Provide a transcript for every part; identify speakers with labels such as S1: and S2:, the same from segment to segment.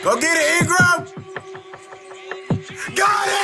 S1: Go get it, Ingram! Got it!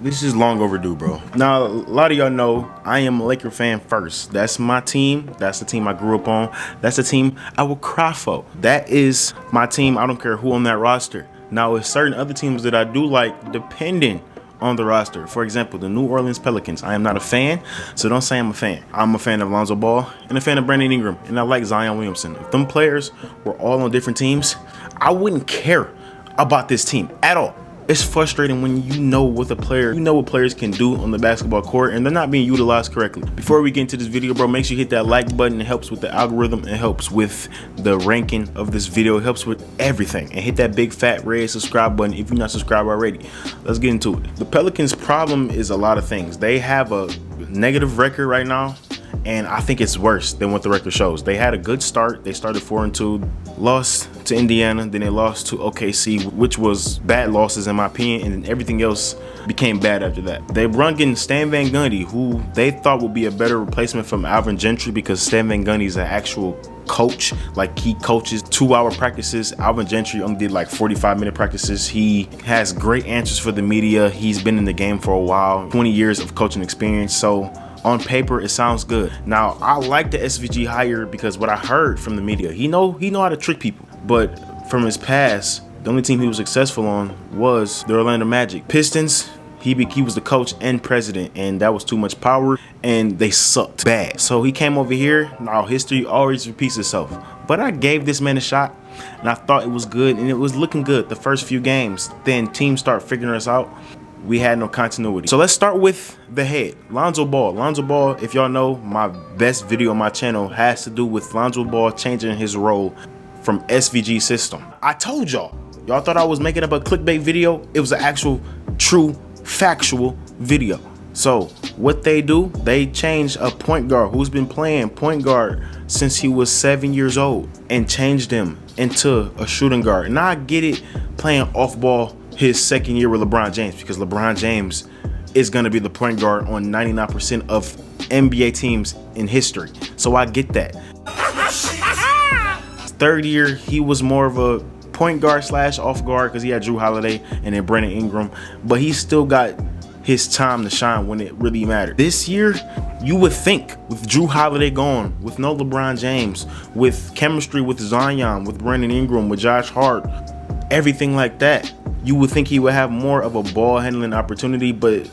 S1: This is long overdue, bro. Now, a lot of y'all know I am a Laker fan first. That's my team. That's the team I grew up on. That's the team I will cry for. That is my team. I don't care who on that roster. Now, there's certain other teams that I do like depending on the roster. For example, the New Orleans Pelicans. I am not a fan, so don't say I'm a fan. I'm a fan of Lonzo Ball and a fan of Brandon Ingram, and I like Zion Williamson. If them players were all on different teams, I wouldn't care about this team at all. It's frustrating when you know what players can do on the basketball court and they're not being utilized correctly. Before we get into this video, bro, make sure you hit that like button. It helps with the algorithm. It helps with the ranking of this video. It helps with everything. And hit that big fat red subscribe button if you're not subscribed already. Let's get into it. The Pelicans' problem is a lot of things. They have a negative record right now, and I think it's worse than what the record shows. They had a good start. They started 4-2, lost to Indiana, then they lost to OKC, which was bad losses in my opinion, and then everything else became bad after that. They brung in Stan Van Gundy, who they thought would be a better replacement from Alvin Gentry because Stan Van Gundy is an actual coach. Like, he coaches 2-hour practices. Alvin Gentry only did like 45-minute practices. He has great answers for the media. He's been in the game for a while, 20 years of coaching experience. So on paper, it sounds good. Now, I like the SVG hire because what I heard from the media, he know how to trick people. But from his past, the only team he was successful on was the Orlando Magic. Pistons, he was the coach and president, and that was too much power, and they sucked bad. So he came over here. Now, history always repeats itself. But I gave this man a shot, and I thought it was good, and it was looking good the first few games. Then teams start figuring us out. We had no continuity. So let's start with the head, Lonzo Ball. Lonzo Ball, if y'all know, my best video on my channel has to do with Lonzo Ball changing his role from SVG system. I told y'all thought I was making up a clickbait video. It was an actual, true, factual video. So what they do, they change a point guard who's been playing point guard since he was 7 years old and changed him into a shooting guard. Now I get it, playing off ball his second year with LeBron James, because LeBron James is going to be the point guard on 99% of NBA teams in history. So I get that. Third year, he was more of a point guard slash off guard because he had Drew Holiday and then Brandon Ingram, but he still got his time to shine when it really mattered. This year, you would think with Drew Holiday gone, with no LeBron James, with chemistry with Zion, with Brandon Ingram, with Josh Hart, everything like that, you would think he would have more of a ball handling opportunity, but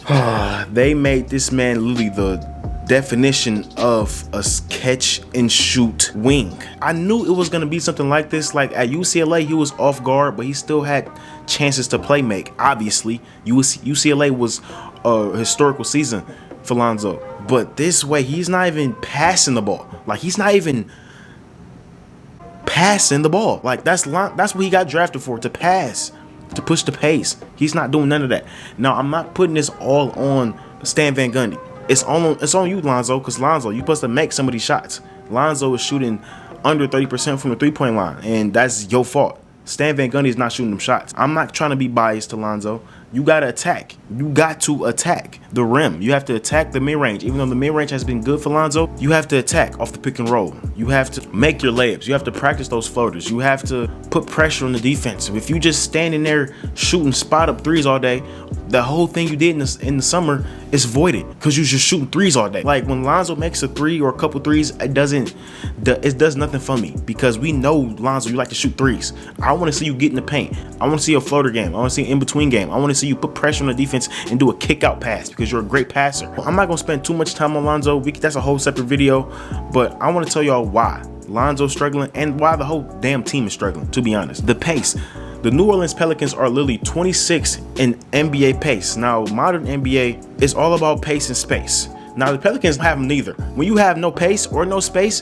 S1: they made this man literally the definition of a catch and shoot wing. I knew it was going to be something like this. Like at UCLA, he was off guard, but he still had chances to play make. Obviously, UCLA was a historical season for Lonzo, but this way, he's not even passing the ball. Like, he's not even passing the ball. Like, that's what he got drafted for, to pass, to push the pace. He's not doing none of that. Now, I'm not putting this all on Stan Van Gundy. It's on you, Lonzo, because Lonzo, you're supposed to make some of these shots. Lonzo is shooting under 30% from the three-point line, and that's your fault. Stan Van Gundy is not shooting them shots. I'm not trying to be biased to Lonzo. You got to attack. You got to attack the rim. You have to attack the mid-range. Even though the mid-range has been good for Lonzo, you have to attack off the pick and roll. You have to make your layups. You have to practice those floaters. You have to put pressure on the defense. If you just standing there shooting spot-up threes all day, the whole thing you did in the summer is voided because you're just shooting threes all day. Like, when Lonzo makes a three or a couple threes, it does nothing for me, because we know, Lonzo, you like to shoot threes. I want to see you get in the paint. I want to see a floater game. I want to see an in-between game. I want to see you put pressure on the defense and do a kick-out pass, because you're a great passer. I'm not going to spend too much time on Lonzo. That's a whole separate video, but I want to tell y'all why Lonzo's struggling and why the whole damn team is struggling, to be honest. The pace. The New Orleans Pelicans are literally 26 in NBA pace. Now, modern NBA is all about pace and space. Now, the Pelicans have neither. When you have no pace or no space,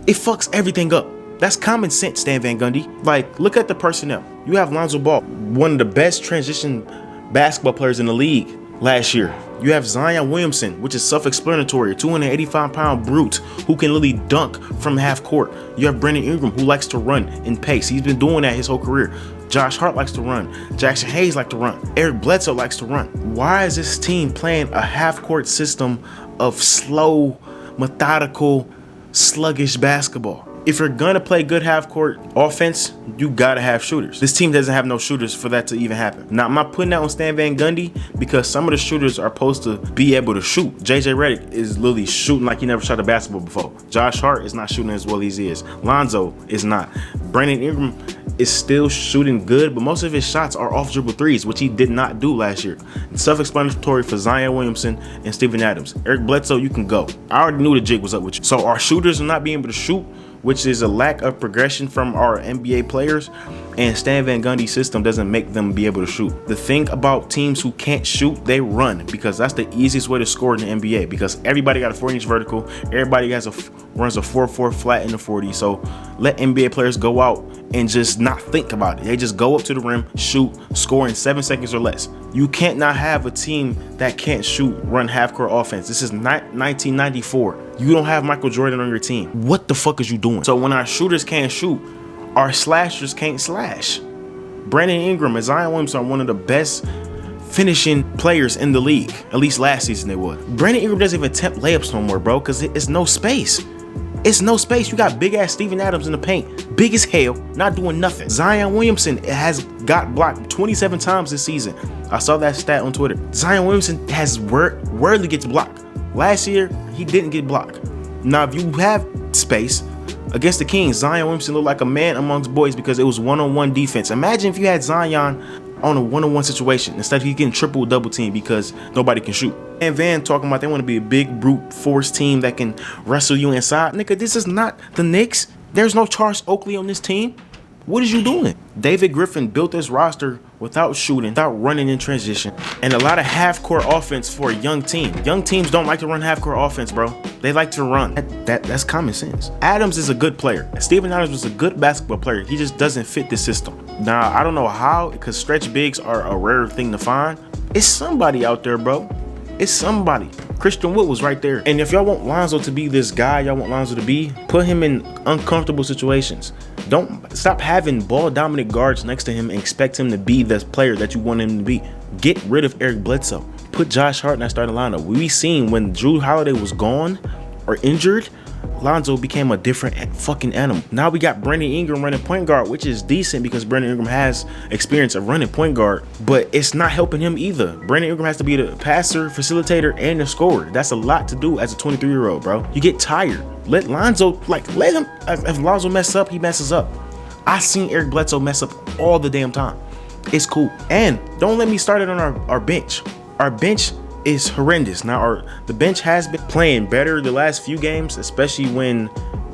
S1: it fucks everything up. That's common sense, Stan Van Gundy. Like, look at the personnel. You have Lonzo Ball, one of the best transition basketball players in the league last year. You have Zion Williamson, which is self-explanatory, a 285-pound brute who can literally dunk from half court. You have Brandon Ingram, who likes to run in pace. He's been doing that his whole career. Josh Hart likes to run. Jackson Hayes likes to run. Eric Bledsoe likes to run. Why is this team playing a half-court system of slow, methodical, sluggish basketball? If you're gonna play good half-court offense, you gotta have shooters. This team doesn't have no shooters for that to even happen. Now, I'm not putting that on Stan Van Gundy because some of the shooters are supposed to be able to shoot. JJ Redick is literally shooting like he never shot a basketball before. Josh Hart is not shooting as well as he is. Lonzo is not. Brandon Ingram is still shooting good, but most of his shots are off dribble threes, which he did not do last year. It's self-explanatory for Zion Williamson and Steven Adams. Eric Bledsoe, you can go. I already knew the jig was up with you. So our shooters are not being able to shoot, which is a lack of progression from our NBA players, and Stan Van Gundy's system doesn't make them be able to shoot. The thing about teams who can't shoot, they run, because that's the easiest way to score in the NBA, because everybody got a 40-inch vertical, everybody runs a 4-4 flat in the 40, so let NBA players go out and just not think about it. They just go up to the rim, shoot, score in 7 seconds or less. You can't not have a team that can't shoot, run half-court offense. This is 1994. You don't have Michael Jordan on your team. What the fuck is you doing? So when our shooters can't shoot, our slashers can't slash. Brandon Ingram and Zion Williamson are one of the best finishing players in the league. At least last season they was. Brandon Ingram doesn't even attempt layups no more, bro, because it's no space. It's no space. You got big ass Steven Adams in the paint, big as hell, not doing nothing. Zion Williamson has got blocked 27 times this season. I saw that stat on Twitter. Zion Williamson has rarely gets blocked. Last year, he didn't get blocked. Now, if you have space against the Kings, Zion Williamson looked like a man amongst boys because it was one-on-one defense. Imagine if you had Zion on a one-on-one situation instead of he getting triple double team because nobody can shoot. And Van talking about they want to be a big brute force team that can wrestle you inside. Nigga, this is not the Knicks. There's no Charles Oakley on this team. What is you doing? David Griffin built this roster without shooting, without running in transition, and a lot of half-court offense for a young team. Young teams don't like to run half-court offense, bro. They like to run. That's common sense. Adams is a good player. Steven Adams was a good basketball player. He just doesn't fit the system. Now, I don't know how, because stretch bigs are a rare thing to find. It's somebody out there, bro. It's somebody. Christian Wood was right there. And if y'all want Lonzo to be this guy y'all want Lonzo to be, put him in uncomfortable situations. Don't stop having ball dominant guards next to him and expect him to be the player that you want him to be. Get rid of Eric Bledsoe. Put Josh Hart in that starting lineup. We seen when Drew Holiday was gone or injured, Lonzo became a different fucking animal. Now we got Brandon Ingram running point guard, which is decent because Brandon Ingram has experience of running point guard, but it's not helping him either. Brandon Ingram has to be the passer, facilitator, and the scorer. That's a lot to do as a 23-year-old, bro. You get tired. Let Lonzo, let him, if Lonzo messes up, he messes up. I seen Eric Bledsoe mess up all the damn time. It's cool. And don't let me start it on our bench. Our bench is horrendous. Now the bench has been playing better the last few games, especially when, you know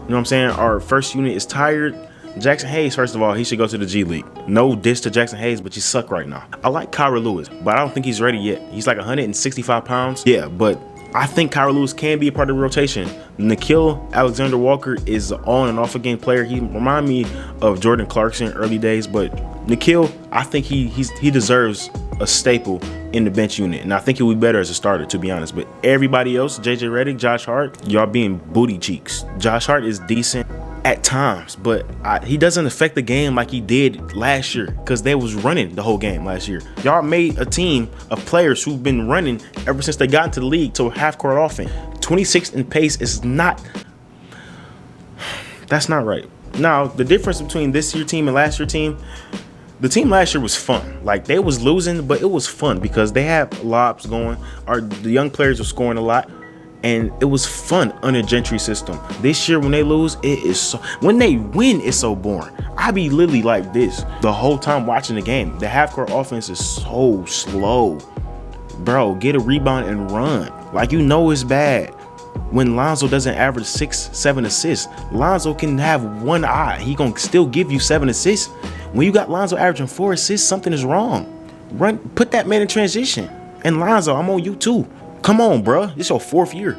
S1: what I'm saying, our first unit is tired. Jackson Hayes, first of all, he should go to the G League. No diss to Jackson Hayes, but you suck right now. I like Kyra Lewis, but I don't think he's ready yet. He's like 165 pounds. Yeah, but I think Kyra Lewis can be a part of the rotation. Nickeil Alexander-Walker is an on and off again player. He reminds me of Jordan Clarkson early days, but Nickeil, I think he deserves a staple in the bench unit, and I think he would be better as a starter, to be honest. But everybody else, JJ Redick, Josh Hart, y'all being booty cheeks. Josh Hart is decent at times, but he doesn't affect the game like he did last year because they was running the whole game last year. Y'all made a team of players who've been running ever since they got into the league to a half-court offense. 26 in pace is not, that's not right. Now, the difference between this year team and last year team, the team last year was fun. Like, they was losing, but it was fun because they have lobs going. The young players were scoring a lot, and it was fun under Gentry's system. This year, when they lose, it is so. When they win, it's so boring. I be literally like this the whole time watching the game. The half-court offense is so slow. Bro, get a rebound and run. Like, you know it's bad. When Lonzo doesn't average 6-7 assists, Lonzo can have one eye. He gonna still give you 7 assists. When you got Lonzo averaging 4 assists, something is wrong. Run, put that man in transition. And Lonzo, I'm on you too. Come on, bro. This your 4th year.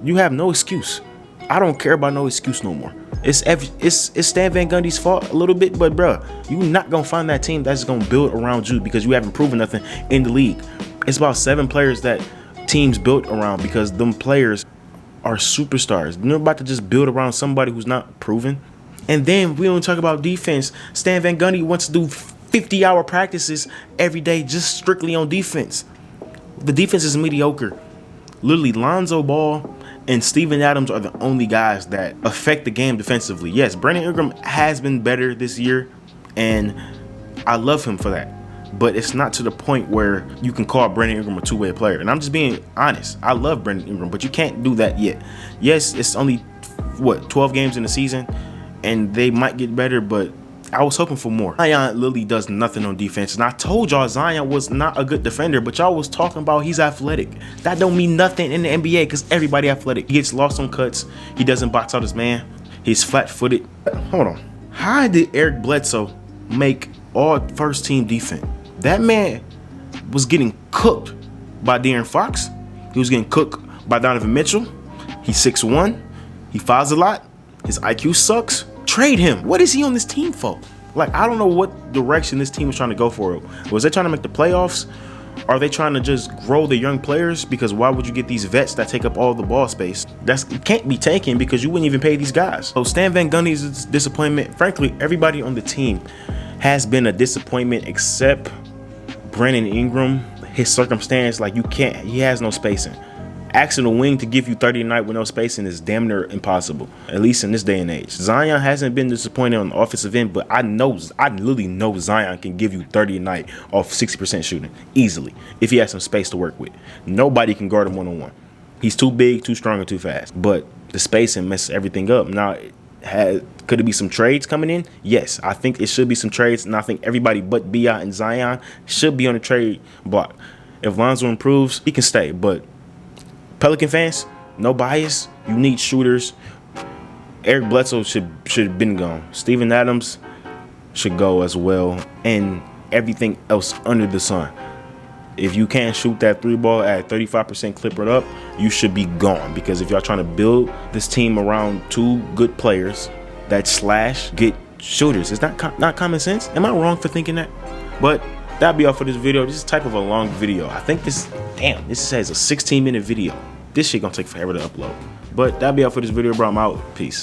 S1: You have no excuse. I don't care about no excuse no more. It's Stan Van Gundy's fault a little bit, but bruh, you're not gonna find that team that's gonna build around you because you haven't proven nothing in the league. It's about 7 players that teams built around because them players are superstars. You're about to just build around somebody who's not proven. And then we don't talk about defense. Stan Van Gundy wants to do 50-hour practices every day just strictly on defense. The defense is mediocre. Literally, Lonzo Ball and Steven Adams are the only guys that affect the game defensively. Yes, Brandon Ingram has been better this year, and I love him for that. But it's not to the point where you can call Brandon Ingram a two-way player. And I'm just being honest. I love Brandon Ingram, but you can't do that yet. Yes, it's only, 12 games in the season, and they might get better, but I was hoping for more. Zion literally does nothing on defense. And I told y'all Zion was not a good defender, but y'all was talking about he's athletic. That don't mean nothing in the NBA because everybody athletic. He gets lost on cuts. He doesn't box out his man. He's flat-footed. Hold on. How did Eric Bledsoe make all first-team defense? That man was getting cooked by De'Aaron Fox. He was getting cooked by Donovan Mitchell. He's 6'1". He fouls a lot. His IQ sucks. Trade him. What is he on this team for? Like, I don't know what direction this team was trying to go for. Was they trying to make the playoffs? Are they trying to just grow the young players? Because why would you get these vets that take up all the ball space? It can't be taken because you wouldn't even pay these guys. So Stan Van Gundy's disappointment. Frankly, everybody on the team has been a disappointment except Brandon Ingram. His circumstance, like, he has no spacing. Asking a wing to give you 30 a night with no spacing is damn near impossible, at least in this day and age. Zion hasn't been disappointed on the offensive end, but I literally know Zion can give you 30 a night off 60% shooting easily if he has some space to work with. Nobody can guard him one-on-one. He's too big, too strong, and too fast. But the spacing messes everything up. Now, could it be some trades coming in? Yes, I think it should be some trades, and I think everybody but B.I. and Zion should be on the trade block. If Lonzo improves, he can stay, but Pelican fans, no bias. You need shooters. Eric Bledsoe should have been gone. Steven Adams should go as well. And everything else under the sun. If you can't shoot that 3 ball at 35% clip it up, you should be gone. Because if y'all trying to build this team around 2 good players that slash get shooters, it's not common sense. Am I wrong for thinking that? But that'll be all for this video. This is type of a long video. I think this says a 16-minute video. This shit gonna take forever to upload. But that'll be all for this video, bro. I'm out. Peace.